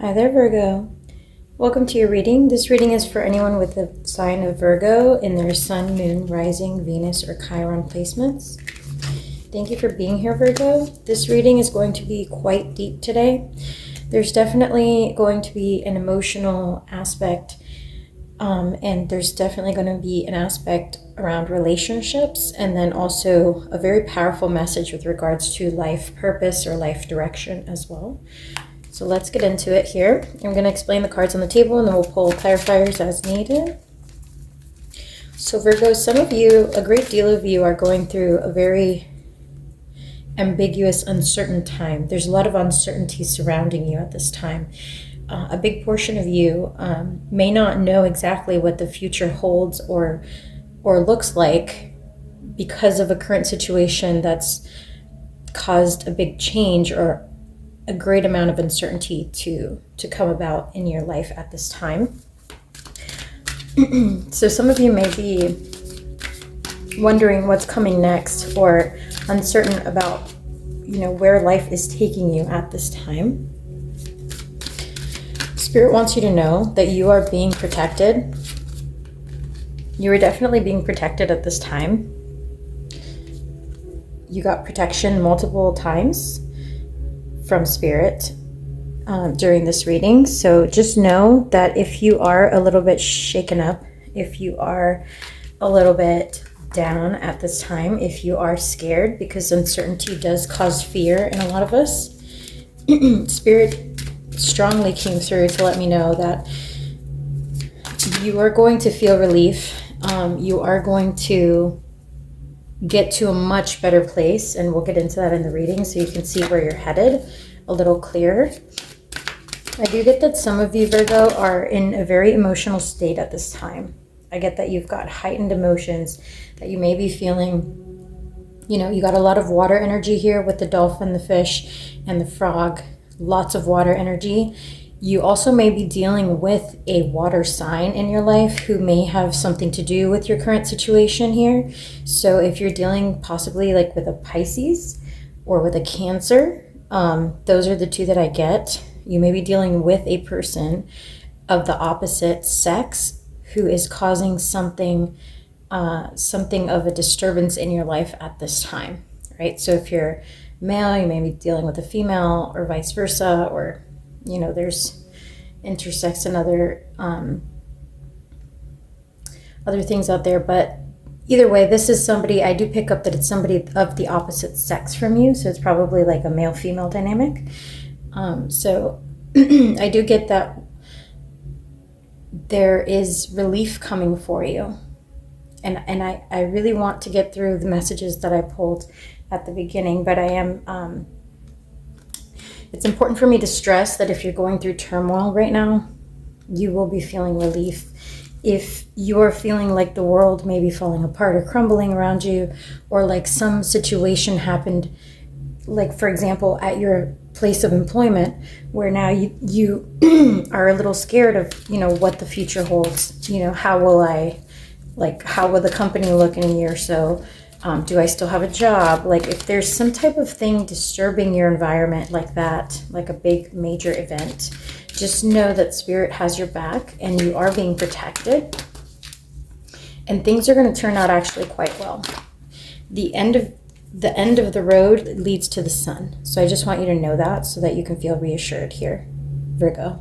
Hi there, Virgo. Welcome to your reading. This reading is for anyone with the sign of Virgo in their Sun, Moon, Rising, Venus, or Chiron placements. Thank you for being here, Virgo. This reading is going to be quite deep today. There's definitely going to be an emotional aspect, and there's definitely going to be an aspect around relationships, and then also a very powerful message with regards to life purpose or life direction as well. So let's get into it here. I'm going to explain the cards on the table and then we'll pull clarifiers as needed. So Virgo, some of you, a great deal of you are going through a very ambiguous, uncertain time. There's a lot of uncertainty surrounding you at this time. A big portion of you may not know exactly what the future holds or looks like because of a current situation that's caused a big change or a great amount of uncertainty to come about in your life at this time. So some of you may be wondering what's coming next or uncertain about, where life is taking you at this time. Spirit wants you to know that you are being protected. You are definitely being protected at this time. You got protection multiple times from Spirit during this reading. So just know that if you are a little bit shaken up, if you are a little bit down at this time, if you are scared, because uncertainty does cause fear in a lot of us, Spirit strongly came through to let me know that you are going to feel relief. You are going to get to a much better place, and we'll get into that in the reading so you can see where you're headed a little clearer. I do get that some of you, Virgo, are in a very emotional state at this time. I get that you've got heightened emotions, that you may be feeling, you got a lot of water energy here with the dolphin, the fish, and the frog. Lots of water energy. You also may be dealing with a water sign in your life who may have something to do with your current situation here. So if you're dealing possibly like with a Pisces or with a Cancer, those are the two that I get. You may be dealing with a person of the opposite sex who is causing something of a disturbance in your life at this time, right? So if you're male, you may be dealing with a female or vice versa, or there's intersex and other things out there. But either way, this is somebody, I do pick up that it's somebody of the opposite sex from you. So it's probably like a male-female dynamic. So I do get that there is relief coming for you. And I really want to get through the messages that I pulled at the beginning, but I am... It's important for me to stress that if you're going through turmoil right now, you will be feeling relief. If you're feeling like the world may be falling apart or crumbling around you, or like some situation happened, like for example, at your place of employment, where now you are a little scared of, what the future holds. How will the company look in a year or so? Do I still have a job? Like if there's some type of thing disturbing your environment like that, like a big major event, just know that Spirit has your back and you are being protected. And things are going to turn out actually quite well. The end of the road leads to the sun. So I just want you to know that so that you can feel reassured here, Virgo.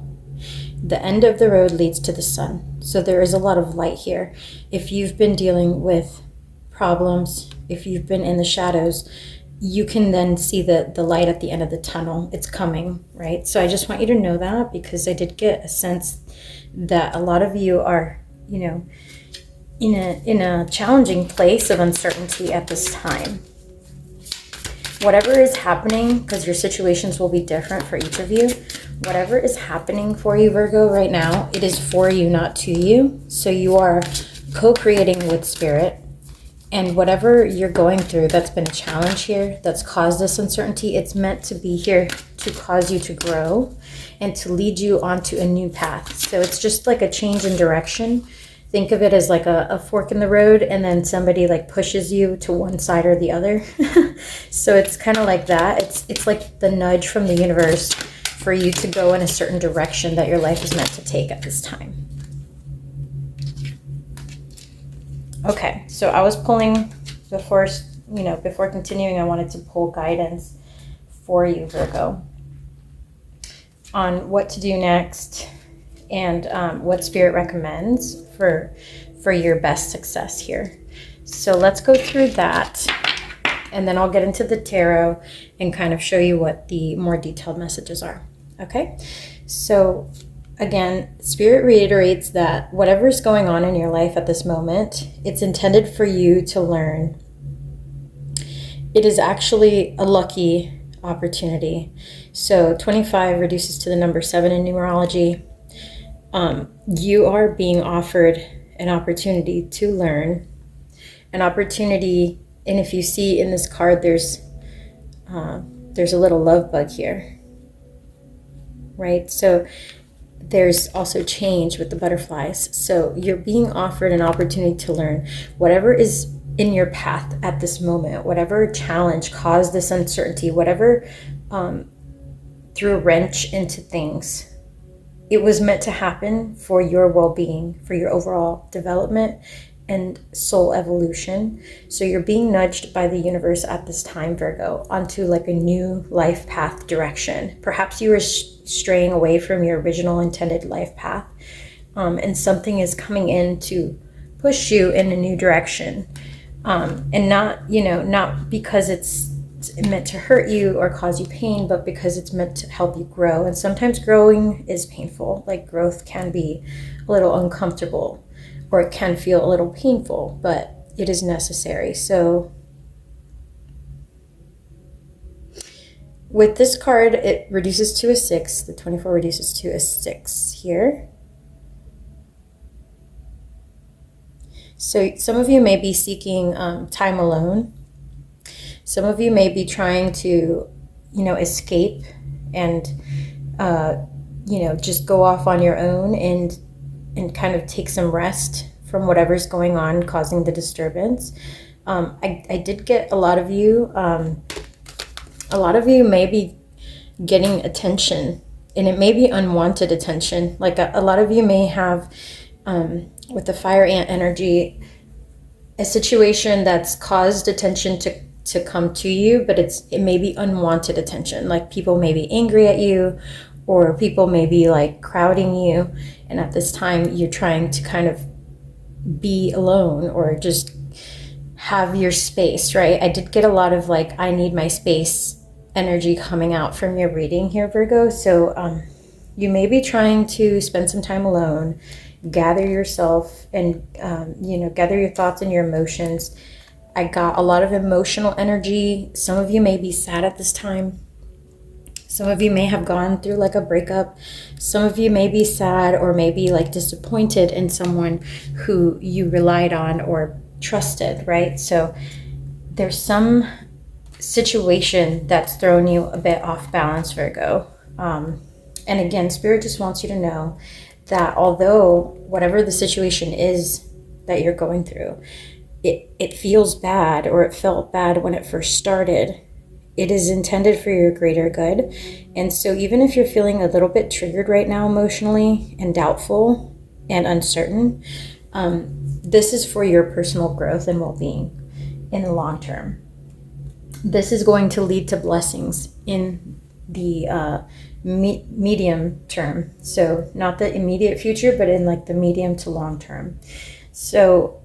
The end of the road leads to the sun. So there is a lot of light here. If you've been dealing with problems, if you've been in the shadows, you can then see the light at the end of the tunnel. It's coming, right? So I just want you to know that, because I did get a sense that a lot of you are, in a challenging place of uncertainty at this time. Whatever is happening, because your situations will be different for each of you, whatever is happening for you, Virgo, right now, it is for you, not to you. So you are co-creating with Spirit. And whatever you're going through that's been a challenge here, that's caused this uncertainty, it's meant to be here to cause you to grow and to lead you onto a new path. So it's just like a change in direction. Think of it as like a fork in the road, and then somebody like pushes you to one side or the other. So it's kind of like that. It's like the nudge from the universe for you to go in a certain direction that your life is meant to take at this time. Okay, so I was pulling before continuing, I wanted to pull guidance for you, Virgo, on what to do next and what Spirit recommends for your best success here. So let's go through that, and then I'll get into the tarot and kind of show you what the more detailed messages are. Okay, so again, Spirit reiterates that whatever's going on in your life at this moment, it's intended for you to learn. It is actually a lucky opportunity. So 25 reduces to the number 7 in numerology. You are being offered an opportunity to learn, an opportunity. And if you see in this card, there's a little love bug here, right? So there's also change with the butterflies. So you're being offered an opportunity to learn whatever is in your path at this moment, whatever challenge caused this uncertainty, whatever threw a wrench into things. It was meant to happen for your well-being, for your overall development and soul evolution. So you're being nudged by the universe at this time, Virgo, onto like a new life path direction. Perhaps you were straying away from your original intended life path, and something is coming in to push you in a new direction. And not because it's meant to hurt you or cause you pain, but because it's meant to help you grow. And sometimes growing is painful. Like growth can be a little uncomfortable, or it can feel a little painful, but it is necessary. So with this card, it reduces to a 6. The 24 reduces to a 6 here. So some of you may be seeking time alone. Some of you may be trying to, escape and, just go off on your own and kind of take some rest from whatever's going on causing the disturbance. I did get a lot of you may be getting attention, and it may be unwanted attention. Like a lot of you may have, with the fire ant energy, a situation that's caused attention to come to you, but it may be unwanted attention. Like people may be angry at you, or people may be like crowding you, and at this time you're trying to kind of be alone or just have your space, right? I did get a lot of like, I need my space energy coming out from your reading here, Virgo. So you may be trying to spend some time alone, gather yourself, and gather your thoughts and your emotions. I got a lot of emotional energy. Some of you may be sad at this time. Some of you may have gone through like a breakup. Some of you may be sad or maybe like disappointed in someone who you relied on or trusted, right? So there's some situation that's thrown you a bit off balance, Virgo. And again, Spirit just wants you to know that although whatever the situation is that you're going through, it feels bad, or it felt bad when it first started, it is intended for your greater good. And so even if you're feeling a little bit triggered right now emotionally and doubtful and uncertain, this is for your personal growth and well-being in the long term. This is going to lead to blessings in the medium term. So not the immediate future, but in like the medium to long term. So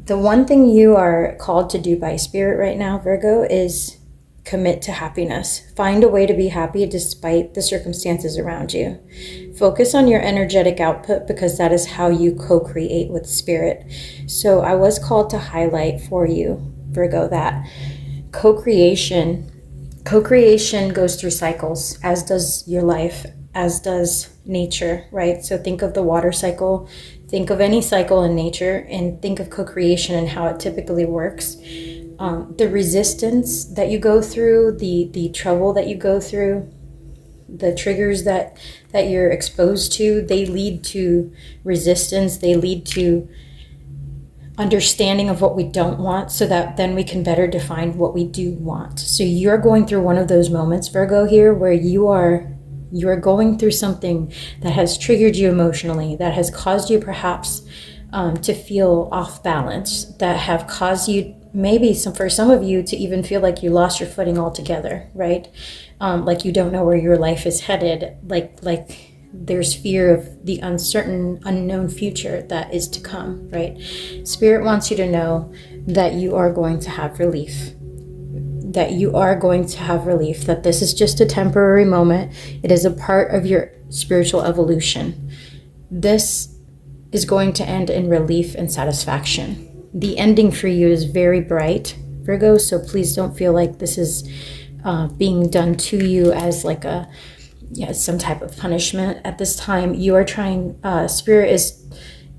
the one thing you are called to do by Spirit right now, Virgo, is commit to happiness. Find a way to be happy despite the circumstances around you. Focus on your energetic output, because that is how you co-create with Spirit. So I was called to highlight for you, Virgo, that co-creation goes through cycles, as does your life, as does nature, right? So think of the water cycle, think of any cycle in nature, and think of co-creation and how it typically works. The resistance that you go through, the trouble that you go through, the triggers that you're exposed to, they lead to resistance. They lead to understanding of what we don't want, so that then we can better define what we do want. So you're going through one of those moments, Virgo, here, where you are going through something that has triggered you emotionally, that has caused you perhaps to feel off balance, that have caused you, maybe for some of you, to even feel like you lost your footing altogether, right? Like you don't know where your life is headed, like there's fear of the uncertain, unknown future that is to come, right? Spirit wants you to know that you are going to have relief, that you are going to have relief, that this is just a temporary moment. It is a part of your spiritual evolution. This is going to end in relief and satisfaction. The ending for you is very bright, Virgo, so please don't feel like this is being done to you as like some type of punishment at this time. You are trying, Spirit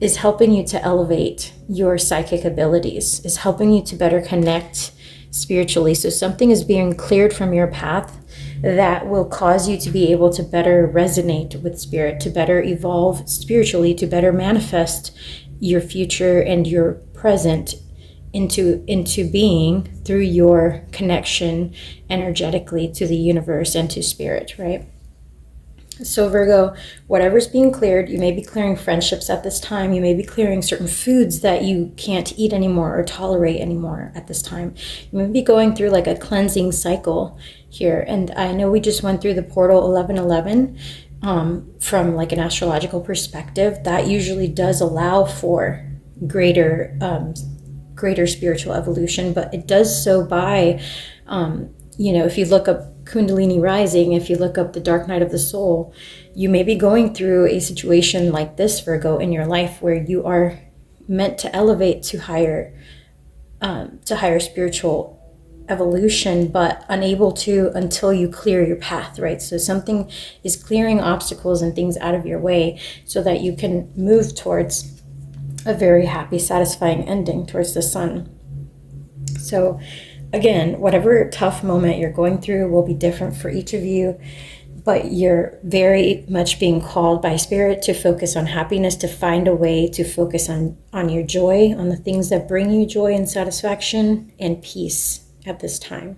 is helping you to elevate your psychic abilities, is helping you to better connect spiritually. So something is being cleared from your path that will cause you to be able to better resonate with Spirit, to better evolve spiritually, to better manifest your future and your present into being through your connection energetically to the universe and to Spirit, right? So Virgo, whatever's being cleared, you may be clearing friendships at this time. You may be clearing certain foods that you can't eat anymore or tolerate anymore at this time. You may be going through like a cleansing cycle here. And I know we just went through the portal 1111 from like an astrological perspective. That usually does allow for greater spiritual evolution, but it does so by, if you look up Kundalini rising, if you look up the dark night of the soul, you may be going through a situation like this, Virgo, in your life where you are meant to elevate to higher spiritual evolution, but unable to until you clear your path, right? So something is clearing obstacles and things out of your way so that you can move towards a very happy, satisfying ending towards the sun. So again, whatever tough moment you're going through will be different for each of you, but you're very much being called by Spirit to focus on happiness, to find a way to focus on your joy, on the things that bring you joy and satisfaction and peace at this time.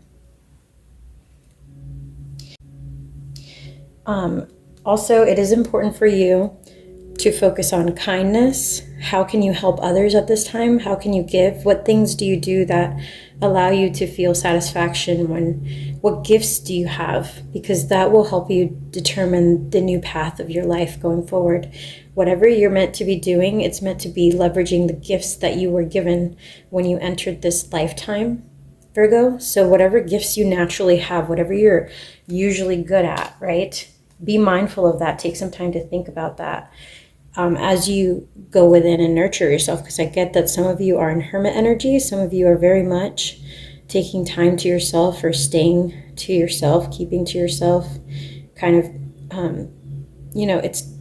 Also, it is important for you to focus on kindness. How can you help others at this time? How can you give? What things do you do that allow you to feel satisfaction? What gifts do you have? Because that will help you determine the new path of your life going forward. Whatever you're meant to be doing, it's meant to be leveraging the gifts that you were given when you entered this lifetime, Virgo. So whatever gifts you naturally have, whatever you're usually good at, right? Be mindful of that. Take some time to think about that. As you go within and nurture yourself, because I get that some of you are in hermit energy, some of you are very much taking time to yourself or staying to yourself, keeping to yourself, kind of, it's,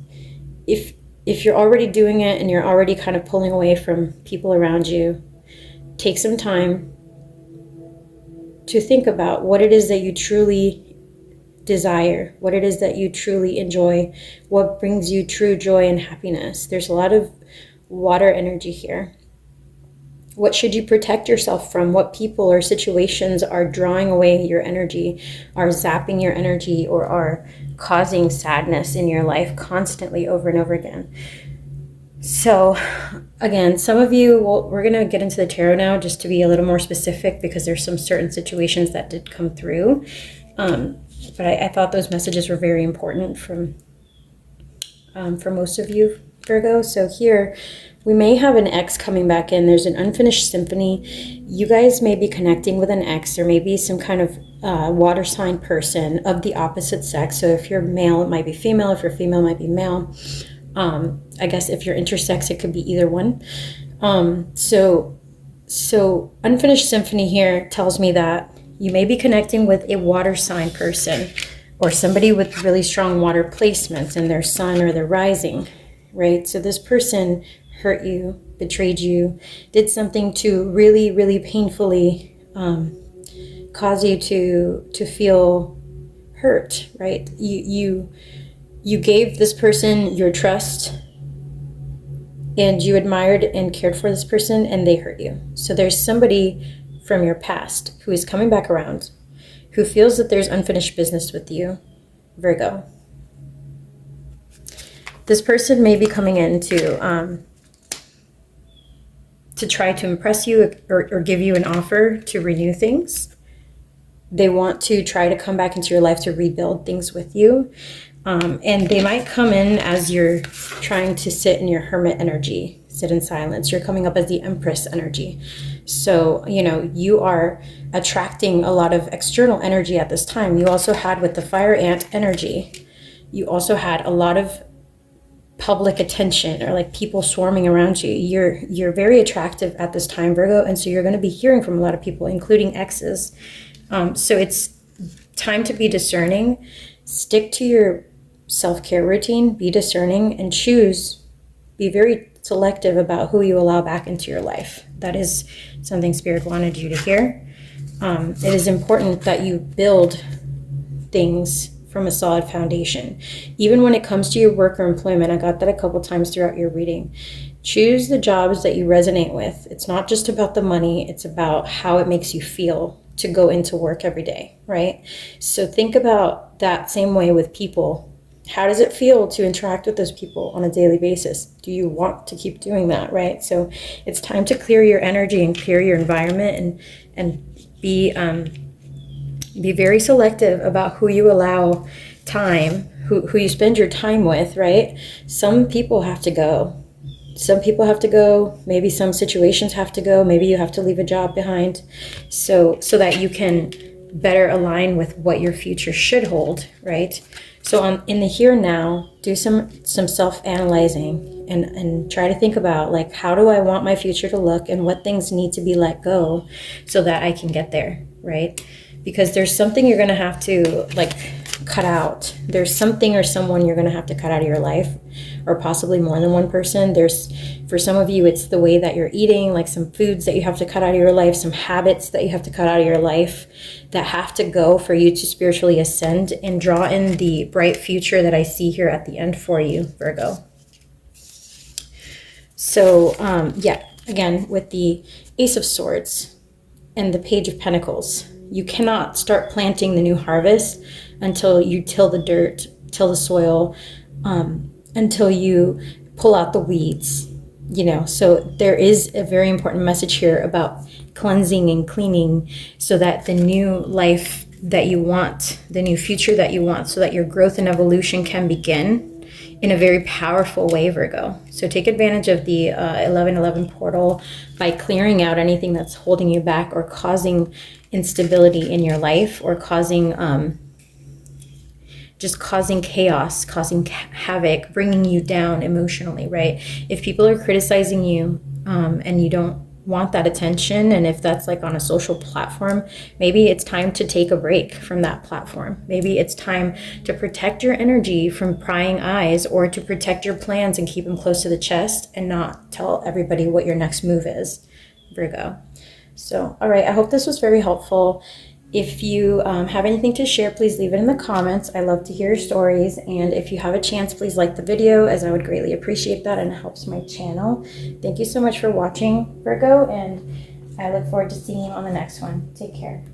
if you're already doing it and you're already kind of pulling away from people around you, take some time to think about what it is that you truly desire, what it is that you truly enjoy, what brings you true joy and happiness. There's a lot of water energy here. What should you protect yourself from? What people or situations are drawing away your energy, are zapping your energy, or are causing sadness in your life constantly over and over again? So again, some of you, we're going to get into the tarot now just to be a little more specific, because there's some certain situations that did come through. But I thought those messages were very important for most of you, Virgo. So here, we may have an ex coming back in. There's an unfinished symphony. You guys may be connecting with an ex. There may be some kind of water sign person of the opposite sex. So if you're male, it might be female. If you're female, it might be male. I guess if you're intersex, it could be either one. So unfinished symphony here tells me that you may be connecting with a water sign person or somebody with really strong water placements in their sun or their rising, right? So this person hurt you, betrayed you, did something to really, really painfully cause you to feel hurt, right? You gave this person your trust. and you admired and cared for this person and they hurt you. So there's somebody from your past who is coming back around, who feels that there's unfinished business with you, Virgo. This person may be coming in to try to impress you or give you an offer to renew things. They want to try to come back into your life to rebuild things with you. And they might come in as you're trying to sit in your hermit energy, sit in silence. You're coming up as the Empress energy. So, you know, you are attracting a lot of external energy at this time. You also had with the fire ant energy, you also had a lot of public attention, or like people swarming around you. You're very attractive at this time, Virgo, and so you're going to be hearing from a lot of people, including exes. So it's time to be discerning. Stick to your self-care routine, be discerning, and be very selective about who you allow back into your life. That is something Spirit wanted you to hear. It is important that you build things from a solid foundation. Even when it comes to your work or employment, I got that a couple times throughout your reading. Choose the jobs that you resonate with. It's not just about the money, it's about how it makes you feel to go into work every day, right? So think about that same way with people. How does it feel to interact with those people on a daily basis? Do you want to keep doing that, right? So it's time to clear your energy and clear your environment and be very selective about who you allow time, who you spend your time with, right? Some people have to go. Some people have to go. Maybe some situations have to go. Maybe you have to leave a job behind so that you can better align with what your future should hold, right? So in the here and now, do some self-analyzing and try to think about, like, how do I want my future to look and what things need to be let go so that I can get there, right? Because there's something you're going to have to, like, cut out. There's something or someone you're going to have to cut out of your life, or possibly more than one person. For some of you, it's the way that you're eating, like some foods that you have to cut out of your life, some habits that you have to cut out of your life that have to go for you to spiritually ascend and draw in the bright future that I see here at the end for you, Virgo. So, again, with the Ace of Swords and the Page of Pentacles, you cannot start planting the new harvest until you till the dirt, till the soil, until you pull out the weeds, you know. So there is a very important message here about cleansing and cleaning so that the new life that you want, the new future that you want, so that your growth and evolution can begin in a very powerful way, Virgo. So take advantage of the 1111 portal by clearing out anything that's holding you back or causing instability in your life, or causing chaos, causing havoc, bringing you down emotionally, right? If people are criticizing you and you don't want that attention, and if that's like on a social platform, maybe it's time to take a break from that platform. Maybe it's time to protect your energy from prying eyes, or to protect your plans and keep them close to the chest and not tell everybody what your next move is, Virgo. So, all right, I hope this was very helpful. If you have anything to share, please leave it in the comments. I love to hear your stories. And if you have a chance, please like the video, as I would greatly appreciate that, and it helps my channel. Thank you so much for watching, Virgo, and I look forward to seeing you on the next one. Take care.